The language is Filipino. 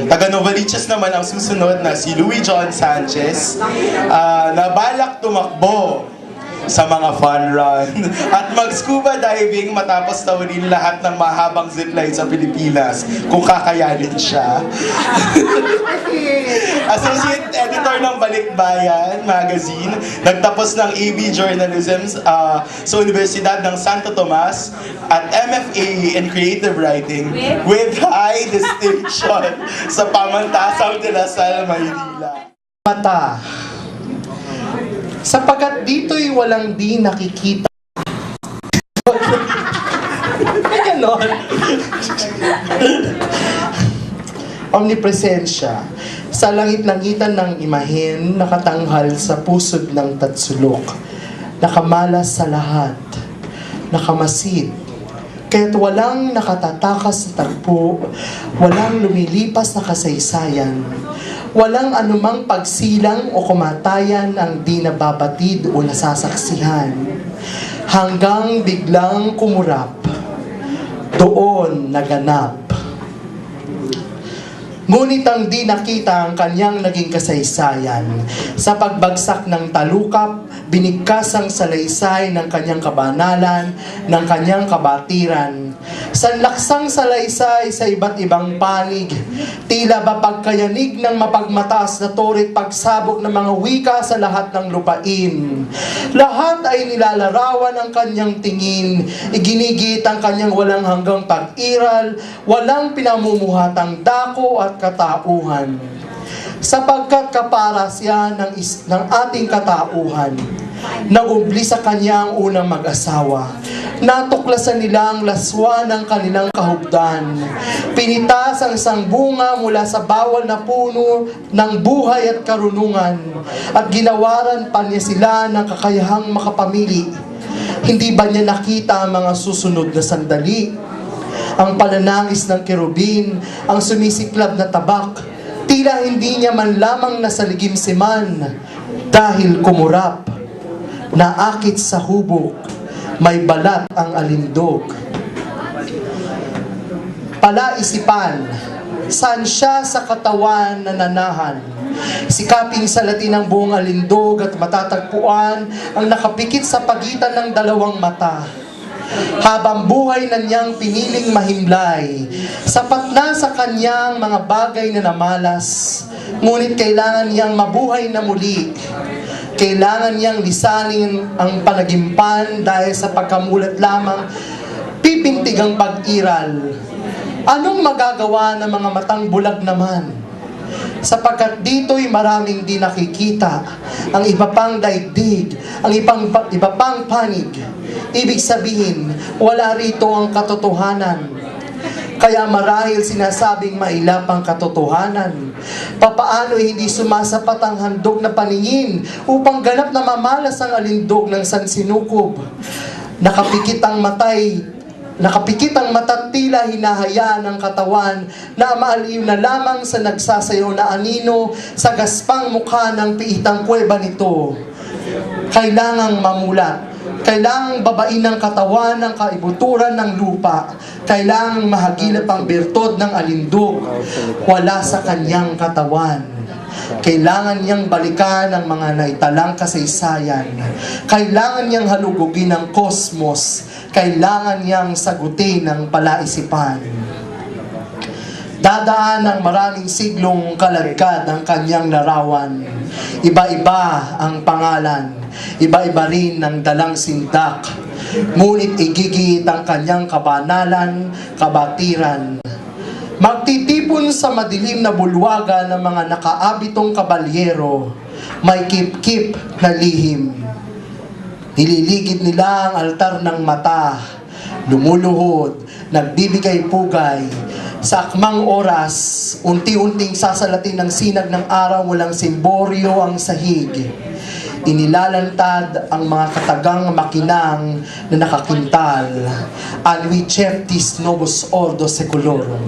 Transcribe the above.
Taga Novaliches naman ang susunod na si Louis John Sanchez, na balak tumakbo sa mga fun run at mag-scuba diving matapos tawin lahat ng mahabang zipline sa Pilipinas kung kakayanin siya. Associate Editor ng Balikbayan Magazine, nagtapos ng AB Journalism sa Universidad ng Santo Tomas at MFA in Creative Writing with high distinction sa Pamantasang de la Salle, Maynila. Mata. Sapagkat dito'y walang di nakikita. Ganon. Omnipresensya. Sa langit-langitan ng imahen, nakatanghal sa pusod ng tatsulok. Nakamalas sa lahat. Nakamasid. Kaya't walang nakatatakas sa tagpo, walang lumilipas na kasaysayan, walang anumang pagsilang o kumatayan ang di nababatid o nasasaksihan, hanggang biglang kumurap, doon naganap. Ngunit ang di nakita ang kanyang naging kasaysayan. Sa pagbagsak ng talukap, binigkas ang salaysay ng kanyang kabanalan, ng kanyang kabatiran. Sanlaksang salaysay sa iba't ibang panig, tila ba pagkayanig ng mapagmataas na torit pagsabog ng mga wika sa lahat ng lupain. Lahat ay nilalarawan ng kanyang tingin, iginigit ang kanyang walang hanggang pag-iral, walang pinamumuhatang dako at katauhan. Sapagkat kapara siya ng ating katauhan, nag-umpli sa kanya ang unang mag-asawa. Natuklasan nila ang laswa ng kanilang kahugdan. Pinitas ang isang bunga mula sa bawal na puno ng buhay at karunungan. At ginawaran pa niya sila ng kakayahang makapamili. Hindi ba niya nakita ang mga susunod na sandali? Ang pananangis ng kerubin, ang sumisiklab na tabak, tila hindi niya man lamang nasa ligimsiman dahil kumurap, naakit sa hubok, may balat ang alindog. Palaisipan, saan siya sa katawan nananahan? Sikaping salatin ang buong alindog at matatagpuan ang nakapikit sa pagitan ng dalawang mata. Habang buhay na niyang piniling mahimlay, sapat na sa kanyang mga bagay na namalas, ngunit kailangan niyang mabuhay na muli. Kailangan niyang lisanin ang panagimpan dahil sa pagkamulat lamang pipintig ang pag-iral. Anong magagawa ng mga matang bulag naman? Sapagkat dito'y maraming di nakikita, ang iba pang daigdig, ang iba pang panig. Ibig sabihin, wala rito ang katotohanan. Kaya marahil sinasabing mailapang katotohanan. Papaano hindi sumasapat ang handog na paningin upang ganap na mamalas ang alindog ng sansinukob? Nakapikit ang mata tila hinahayaan ng katawan na maaliw na lamang sa nagsasayaw na anino sa gaspang mukha ng piitang kuweba nito. Kailangang mamulat. Kailangang babain ng katawan ng kaibuturan ng lupa. Kailangang mahagilap ang birtod ng alindog. Wala sa kanyang katawan. Kailangan niyang balikan ang mga naitalang kasaysayan. Kailangan niyang halugugin ang kosmos. Kailangan niyang sagutin ang palaisipan. Dadaan ang maraming siglong kalagad ng kanyang larawan. Iba-iba ang pangalan. Iba-iba rin ang dalang sindak. Ngunit igigit ang kanyang kabanalan, kabatiran. Magtitipon sa madilim na bulwagan ng mga nakaabitong kabalyero. May kip-kip na lihim. Nililigid nila ang altar ng mata. Lumuluhod, nagbibigay pugay. Sa akmang oras, unti-unting sasalatin ng sinag ng araw, walang simboryo ang sahig. Inilalantad ang mga katagang makinang na nakakintal. Alwi certis novus ordo secolorum.